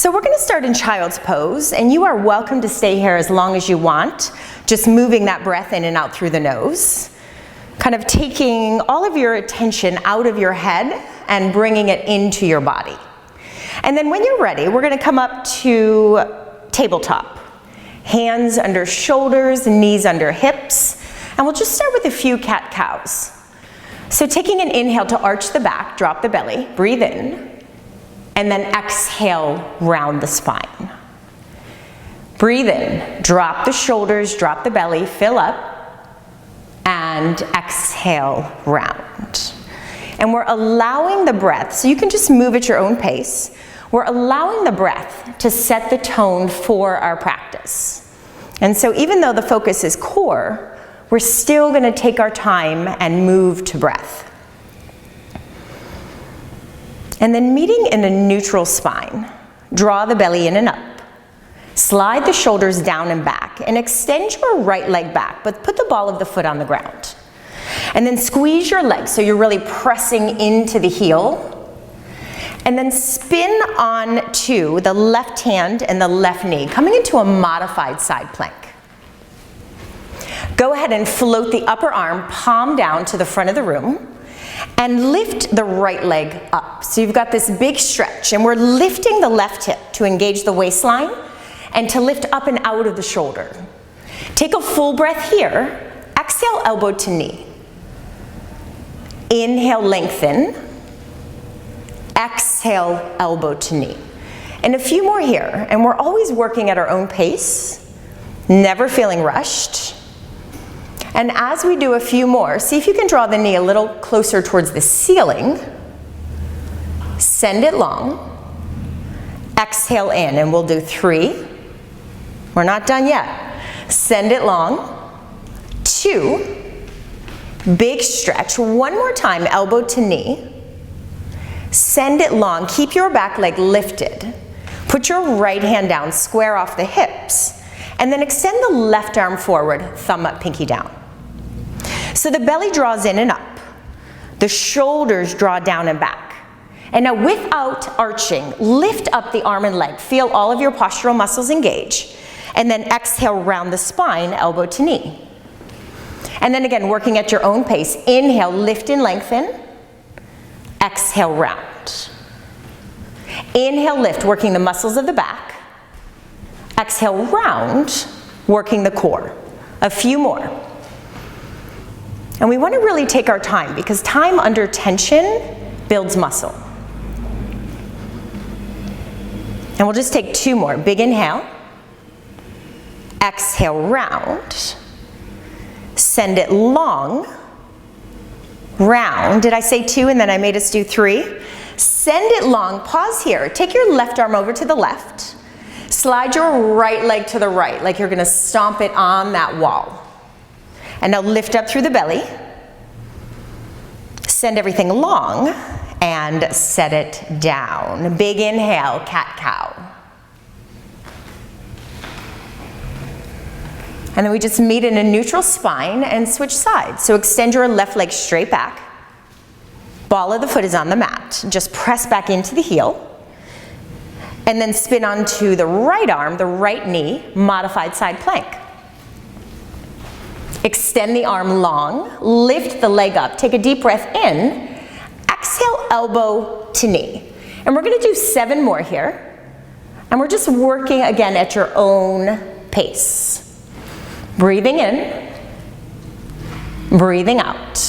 So we're gonna start in child's pose, and you are welcome to stay here as long as you want, just moving that breath in and out through the nose, kind of taking all of your attention out of your head and bringing it into your body. And then when you're ready, we're gonna come up to tabletop. Hands under shoulders, knees under hips, and we'll just start with a few cat-cows. So taking an inhale to arch the back, drop the belly, breathe in, and then exhale, round the spine. Breathe in, drop the shoulders, drop the belly, fill up, and exhale, round. And we're allowing the breath, so you can just move at your own pace, we're allowing the breath to set the tone for our practice. And so even though the focus is core, we're still gonna take our time and move to breath. And then meeting in a neutral spine, draw the belly in and up. Slide the shoulders down and back and extend your right leg back, but put the ball of the foot on the ground. And then squeeze your legs so you're really pressing into the heel. And then spin on to the left hand and the left knee, coming into a modified side plank. Go ahead and float the upper arm, palm down to the front of the room, and lift the right leg up. So you've got this big stretch, and we're lifting the left hip to engage the waistline and to lift up and out of the shoulder. Take a full breath here. Exhale, elbow to knee. Inhale, lengthen. Exhale, elbow to knee. And a few more here, and we're always working at our own pace, never feeling rushed. And as we do a few more, see if you can draw the knee a little closer towards the ceiling. Send it long. Exhale in, and we'll do 3. We're not done yet. Send it long. 2. Big stretch. One more time, elbow to knee. Send it long. Keep your back leg lifted. Put your right hand down, square off the hips, and then extend the left arm forward, thumb up, pinky down. So the belly draws in and up. The shoulders draw down and back. And now without arching, lift up the arm and leg. Feel all of your postural muscles engage. And then exhale, round the spine, elbow to knee. And then again, working at your own pace. Inhale, lift and lengthen. Exhale, round. Inhale, lift, working the muscles of the back. Exhale, round, working the core. A few more. And we want to really take our time, because time under tension builds muscle. And we'll just take 2 more. Big inhale. Exhale, round. Send it long. Round. Did I say 2 and then I made us do 3? Send it long. Pause here. Take your left arm over to the left. Slide your right leg to the right, like you're going to stomp it on that wall. And now lift up through the belly. Send everything long and set it down. Big inhale, cat-cow. And then we just meet in a neutral spine and switch sides. So extend your left leg straight back. Ball of the foot is on the mat. Just press back into the heel. And then spin onto the right arm, the right knee, modified side plank. Extend the arm long, lift the leg up, take a deep breath in, exhale, elbow to knee. And we're gonna do 7 more here. And we're just working again at your own pace. Breathing in, breathing out.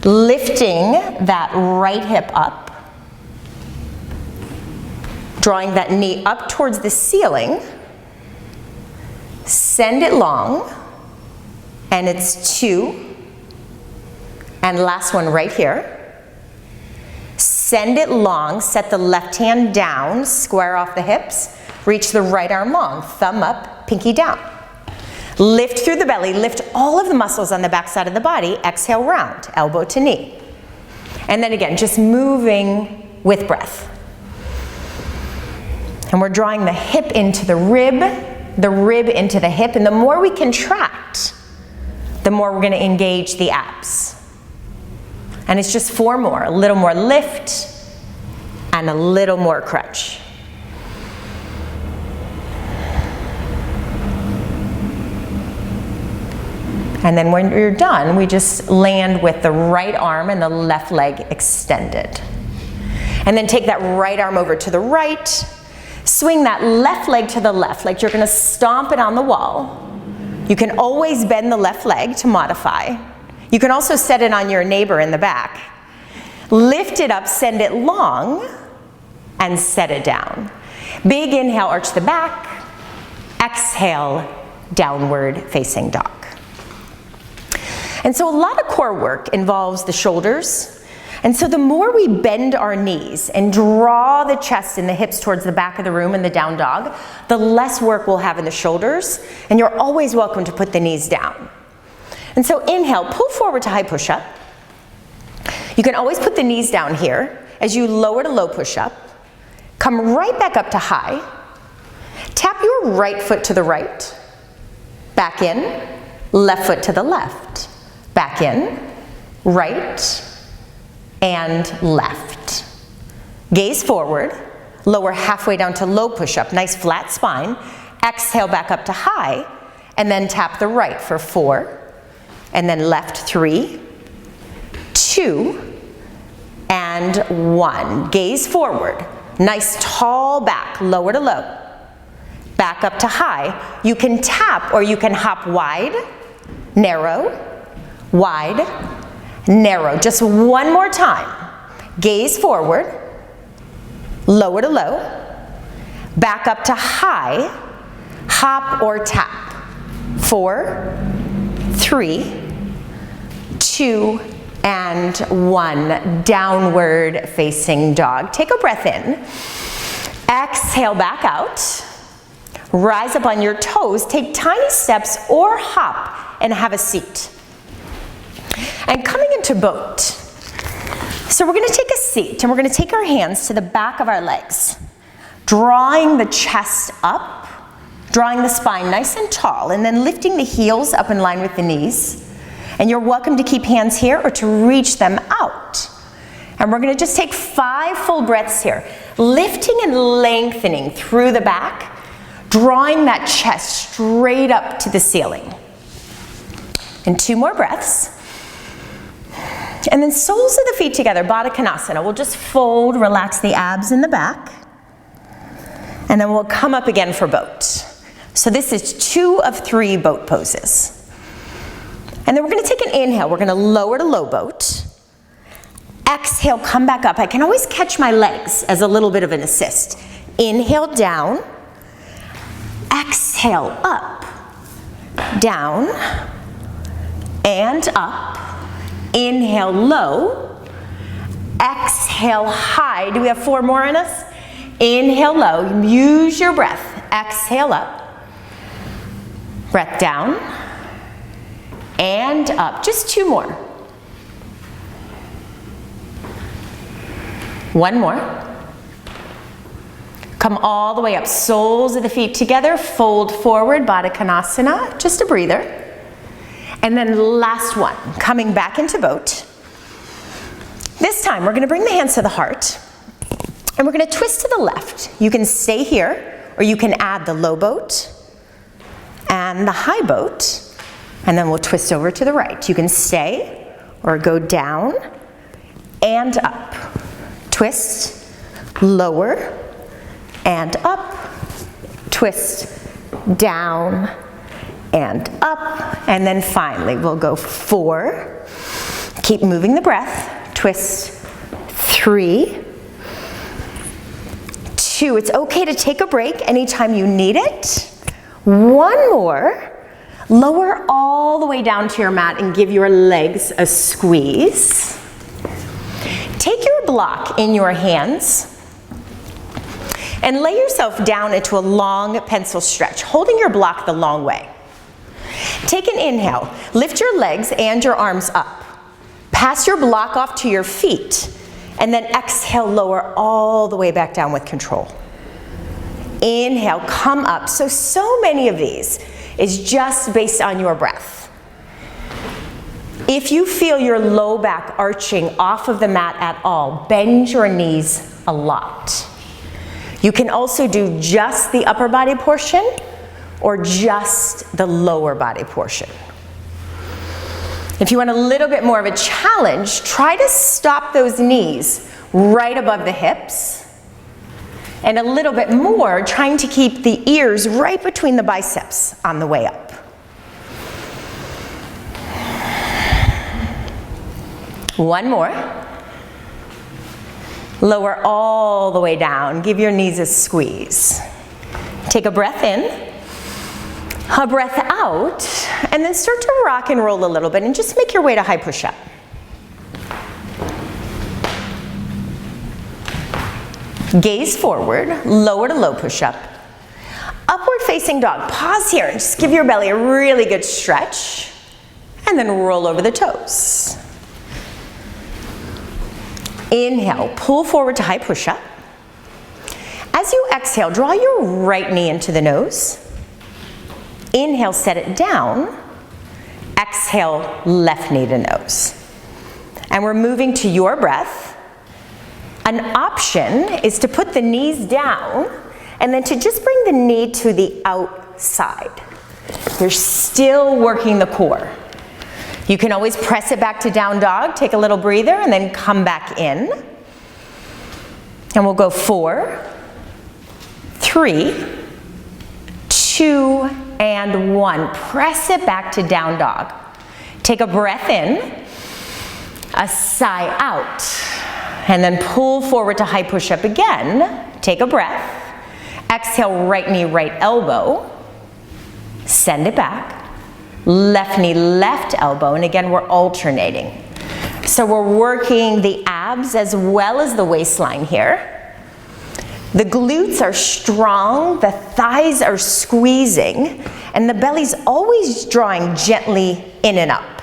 Lifting that right hip up. Drawing that knee up towards the ceiling. Send it long. And it's 2. And last one right here. Send it long, set the left hand down, square off the hips, reach the right arm long, thumb up, pinky down. Lift through the belly, lift all of the muscles on the back side of the body, exhale, round, elbow to knee. And then again, just moving with breath. And we're drawing the hip into the rib into the hip, and the more we contract, the more we're going to engage the abs. And it's just 4 more, a little more lift and a little more crunch. And then when you're done, we just land with the right arm and the left leg extended. And then take that right arm over to the right. Swing that left leg to the left, like you're gonna stomp it on the wall. You can always bend the left leg to modify. You can also set it on your neighbor in the back. Lift it up, send it long, and set it down. Big inhale, arch the back. Exhale, downward facing dog. And so a lot of core work involves the shoulders. And so the more we bend our knees and draw the chest and the hips towards the back of the room in the down dog, the less work we'll have in the shoulders. And you're always welcome to put the knees down. And so inhale, pull forward to high push-up. You can always put the knees down here as you lower to low push-up. Come right back up to high. Tap your right foot to the right. Back in, left foot to the left. Back in, right, and left. Gaze forward, lower halfway down to low push-up, nice flat spine. Exhale back up to high, and then tap the right for 4, and then left 3, 2, and 1. Gaze forward, nice tall back, lower to low. Back up to high. You can tap or you can hop wide, narrow, wide, narrow. Just one more time. Gaze forward, lower to low, back up to high, hop or tap. 4, 3, 2, and 1. Downward facing dog. Take a breath in. Exhale back out. Rise up on your toes. Take tiny steps or hop and have a seat. And coming into boat. So we're going to take a seat and we're going to take our hands to the back of our legs, drawing the chest up, drawing the spine nice and tall, and then lifting the heels up in line with the knees. And you're welcome to keep hands here or to reach them out. And we're going to just take 5 full breaths here, lifting and lengthening through the back, drawing that chest straight up to the ceiling. And 2 more breaths. And then soles of the feet together, Baddha Konasana. We'll just fold, relax the abs in the back. And then we'll come up again for boat. So this is 2 of 3 boat poses. And then we're going to take an inhale. We're going to lower to low boat. Exhale, come back up. I can always catch my legs as a little bit of an assist. Inhale, down. Exhale, up. Down. And up. Inhale, low. Exhale, high. Do we have 4 more in us? Inhale, low. Use your breath. Exhale, up. Breath down. And up. Just 2 more. 1 more. Come all the way up. Soles of the feet together. Fold forward. Baddha Konasana. Just a breather. And then last one. Coming back into boat. This time we're going to bring the hands to the heart. And we're going to twist to the left. You can stay here or you can add the low boat and the high boat. And then we'll twist over to the right. You can stay or go down and up. Twist, lower, and up. Twist, down, and up. And then finally, we'll go 4. Keep moving the breath. Twist, 3, 2. It's okay to take a break anytime you need it. 1 more. Lower all the way down to your mat and give your legs a squeeze. Take your block in your hands and lay yourself down into a long pencil stretch, holding your block the long way. Take an inhale. Lift your legs and your arms up. Pass your block off to your feet and then exhale, lower all the way back down with control. Inhale, come up. So many of these is just based on your breath. If you feel your low back arching off of the mat at all, bend your knees a lot. You can also do just the upper body portion or just the lower body portion. If you want a little bit more of a challenge, try to stop those knees right above the hips. And a little bit more, trying to keep the ears right between the biceps on the way up. One more. Lower all the way down. Give your knees a squeeze. Take a breath in, a breath out, and then start to rock and roll a little bit and just make your way to high push-up. Gaze forward, lower to low push-up. Upward facing dog. Pause here and just give your belly a really good stretch. And then roll over the toes. Inhale, pull forward to high push-up. As you exhale, draw your right knee into the nose. Inhale, set it down. Exhale, left knee to nose. And we're moving to your breath. An option is to put the knees down and then to just bring the knee to the outside. You're still working the core. You can always press it back to down dog, take a little breather, and then come back in. And we'll go 4, 3, 2, and 1. Press it back to down dog. Take a breath in, a sigh out. And then pull forward to high push-up again. Take a breath. Exhale, right knee, right elbow. Send it back. Left knee, left elbow. And again, we're alternating. So we're working the abs as well as the waistline here. The glutes are strong, the thighs are squeezing, and the belly's always drawing gently in and up.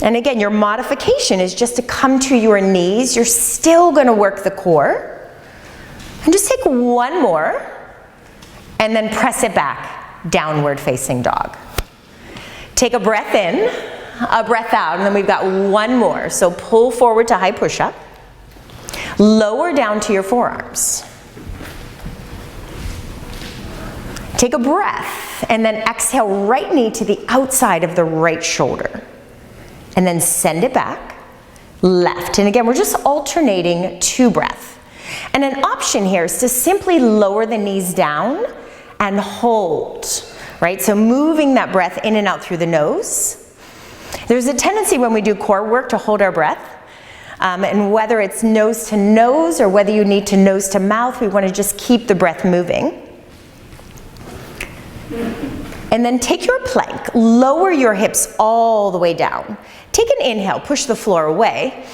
And again, your modification is just to come to your knees. You're still going to work the core. And just take one more and then press it back, downward facing dog. Take a breath in, a breath out, and then we've got one more. So pull forward to high push-up. Lower down to your forearms. Take a breath and then exhale, right knee to the outside of the right shoulder. And then send it back, left. And again, we're just alternating 2 breaths. And an option here is to simply lower the knees down and hold, right? So moving that breath in and out through the nose. There's a tendency when we do core work to hold our breath. And whether it's nose to nose or whether you need to nose to mouth, we want to just keep the breath moving. And then take your plank, lower your hips all the way down. Take an inhale, push the floor away,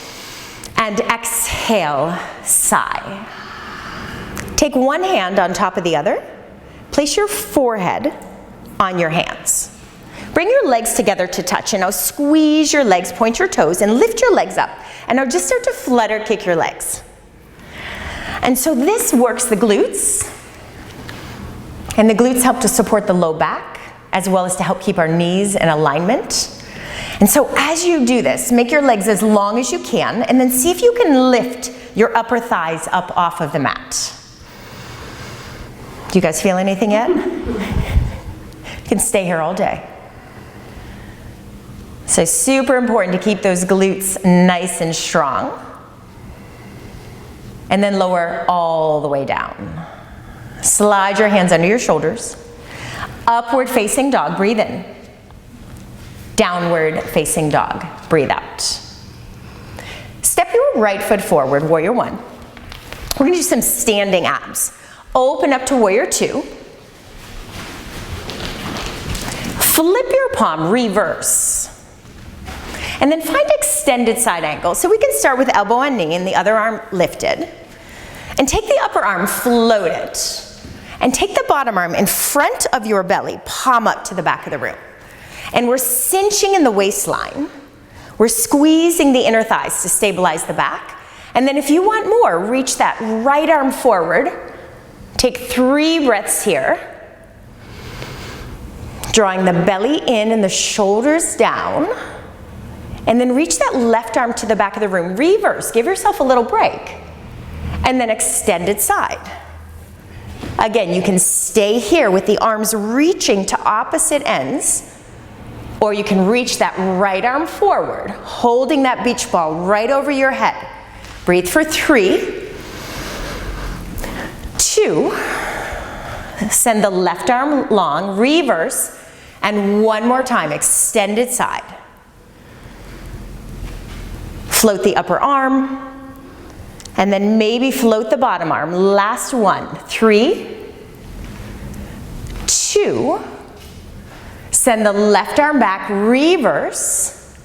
and exhale, sigh. Take one hand on top of the other. Place your forehead on your hands. Bring your legs together to touch, and now squeeze your legs, point your toes, and lift your legs up. And now just start to flutter kick your legs. And so this works the glutes, and the glutes help to support the low back, as well as to help keep our knees in alignment. And so as you do this, make your legs as long as you can, and then see if you can lift your upper thighs up off of the mat. Do you guys feel anything yet? You can stay here all day. So super important to keep those glutes nice and strong. And then lower all the way down. Slide your hands under your shoulders. Upward facing dog, breathe in. Downward facing dog, breathe out. Step your right foot forward, warrior 1. We're going to do some standing abs. Open up to warrior 2. Flip your palm, reverse. And then find extended side angle. So we can start with elbow on knee and the other arm lifted. And take the upper arm, float it. And take the bottom arm in front of your belly, palm up to the back of the room. And we're cinching in the waistline. We're squeezing the inner thighs to stabilize the back. And then if you want more, reach that right arm forward. Take 3 breaths here. Drawing the belly in and the shoulders down. And then reach that left arm to the back of the room. Reverse, give yourself a little break. And then extended side. Again, you can stay here with the arms reaching to opposite ends. Or you can reach that right arm forward, holding that beach ball right over your head. Breathe for 3, 2, send the left arm long, reverse, and one more time, extended side. Float the upper arm, and then maybe float the bottom arm. Last one, 3, 2, send the left arm back, reverse,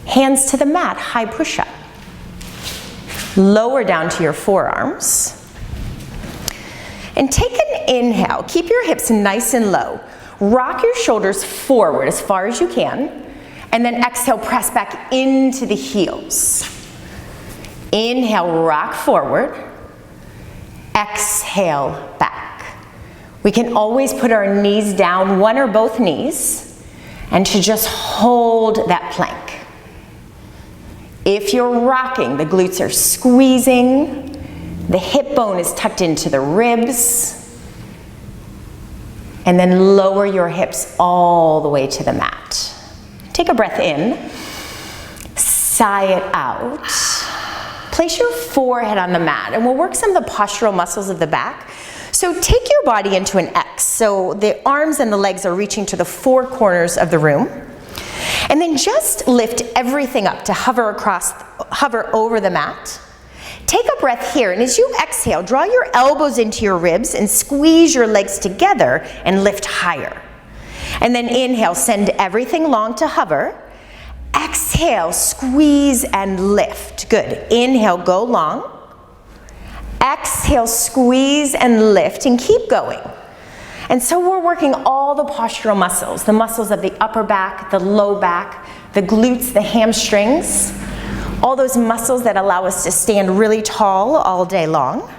hands to the mat, high push-up. Lower down to your forearms. And take an inhale, keep your hips nice and low. Rock your shoulders forward as far as you can, and then exhale, press back into the heels. Inhale, rock forward. Exhale, back. We can always put our knees down, one or both knees, and to just hold that plank. If you're rocking, the glutes are squeezing, the hip bone is tucked into the ribs, and then lower your hips all the way to the mat. Take a breath in, sigh it out. Place your forehead on the mat, and we'll work some of the postural muscles of the back. So take your body into an X, so the arms and the legs are reaching to the 4 corners of the room. And then just lift everything up to hover over the mat. Take a breath here, and as you exhale, draw your elbows into your ribs and squeeze your legs together and lift higher. And then inhale, send everything long to hover. Exhale, squeeze and lift. Good. Inhale, go long. Exhale, squeeze and lift, and keep going. And so we're working all the postural muscles, the muscles of the upper back, the low back, the glutes, the hamstrings, all those muscles that allow us to stand really tall all day long.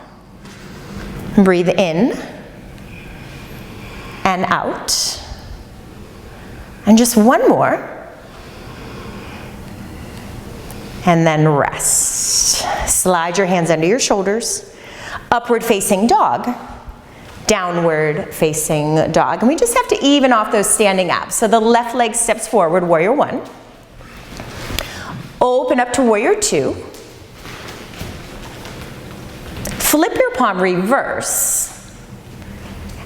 Breathe in and out. And just one more. And then rest. Slide your hands under your shoulders. Upward facing dog. Downward facing dog. And we just have to even off those standing abs. So the left leg steps forward, warrior 1. Open up to warrior 2. Flip your palm reverse.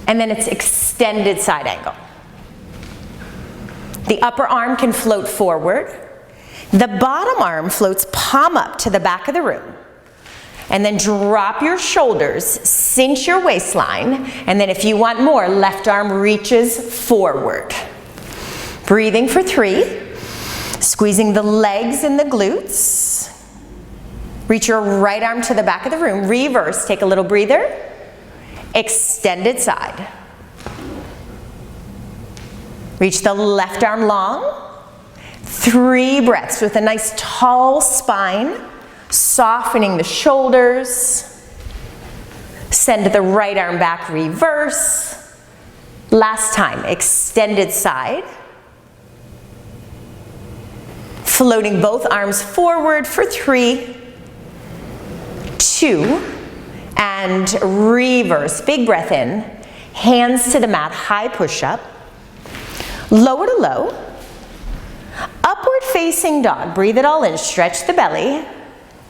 And then it's extended side angle. The upper arm can float forward. The bottom arm floats palm up to the back of the room. And then drop your shoulders, cinch your waistline, and then if you want more, left arm reaches forward. Breathing for 3. Squeezing the legs and the glutes. Reach your right arm to the back of the room. Reverse, take a little breather. Extended side. Reach the left arm long. 3 breaths with a nice tall spine, softening the shoulders. Send the right arm back, reverse. Last time, extended side. Floating both arms forward for 3, 2, and reverse. Big breath in. Hands to the mat, high push-up. Lower to low. Upward facing dog. Breathe it all in. Stretch the belly.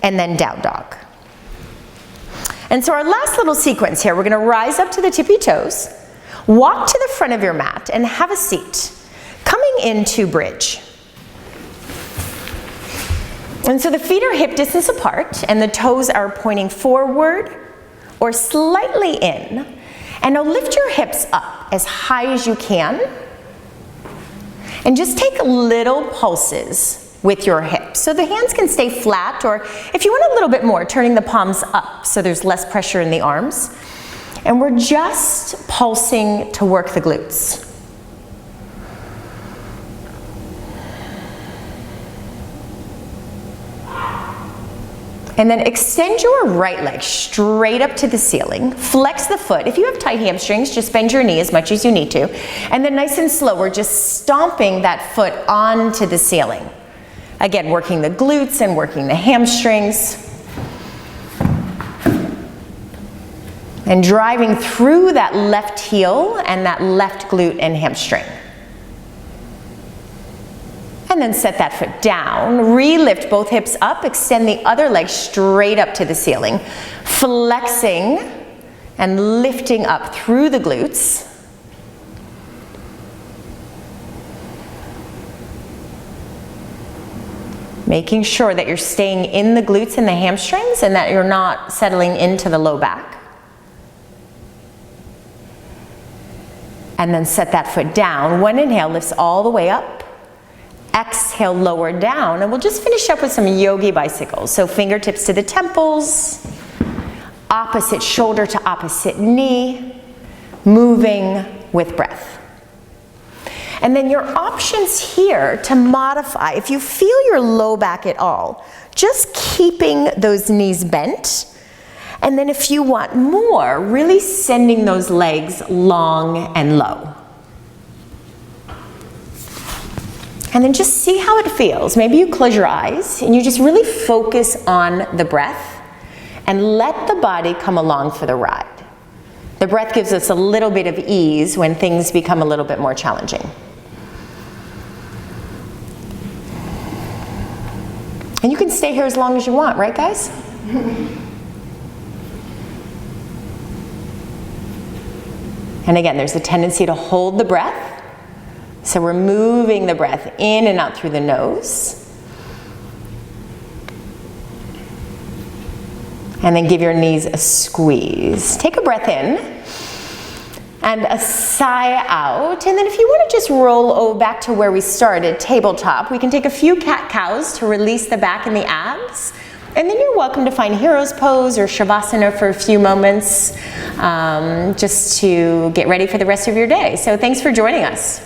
And then down dog. And so our last little sequence here, we're going to rise up to the tippy toes. Walk to the front of your mat and have a seat. Coming into bridge. And so the feet are hip distance apart and the toes are pointing forward or slightly in. And now lift your hips up as high as you can. And just take little pulses with your hips. So the hands can stay flat, or if you want a little bit more, turning the palms up so there's less pressure in the arms. And we're just pulsing to work the glutes. And then extend your right leg straight up to the ceiling. Flex the foot. If you have tight hamstrings, just bend your knee as much as you need to. And then nice and slow, we're just stomping that foot onto the ceiling. Again, working the glutes and working the hamstrings. And driving through that left heel and that left glute and hamstring. And then set that foot down. Re-lift both hips up, extend the other leg straight up to the ceiling. Flexing and lifting up through the glutes. Making sure that you're staying in the glutes and the hamstrings and that you're not settling into the low back. And then set that foot down. One inhale lifts all the way up. Exhale, lower down. And we'll just finish up with some yogi bicycles. So fingertips to the temples, opposite shoulder to opposite knee, moving with breath. And then your options here to modify, if you feel your low back at all, just keeping those knees bent. And then if you want more, really sending those legs long and low. And then just see how it feels. Maybe you close your eyes and you just really focus on the breath and let the body come along for the ride. The breath gives us a little bit of ease when things become a little bit more challenging. And you can stay here as long as you want, right guys? And again, there's a tendency to hold the breath. So we're moving the breath in and out through the nose. And then give your knees a squeeze. Take a breath in and a sigh out. And then if you want to just roll back to where we started, tabletop, we can take a few cat-cows to release the back and the abs. And then you're welcome to find hero's pose or shavasana for a few moments just to get ready for the rest of your day. So thanks for joining us.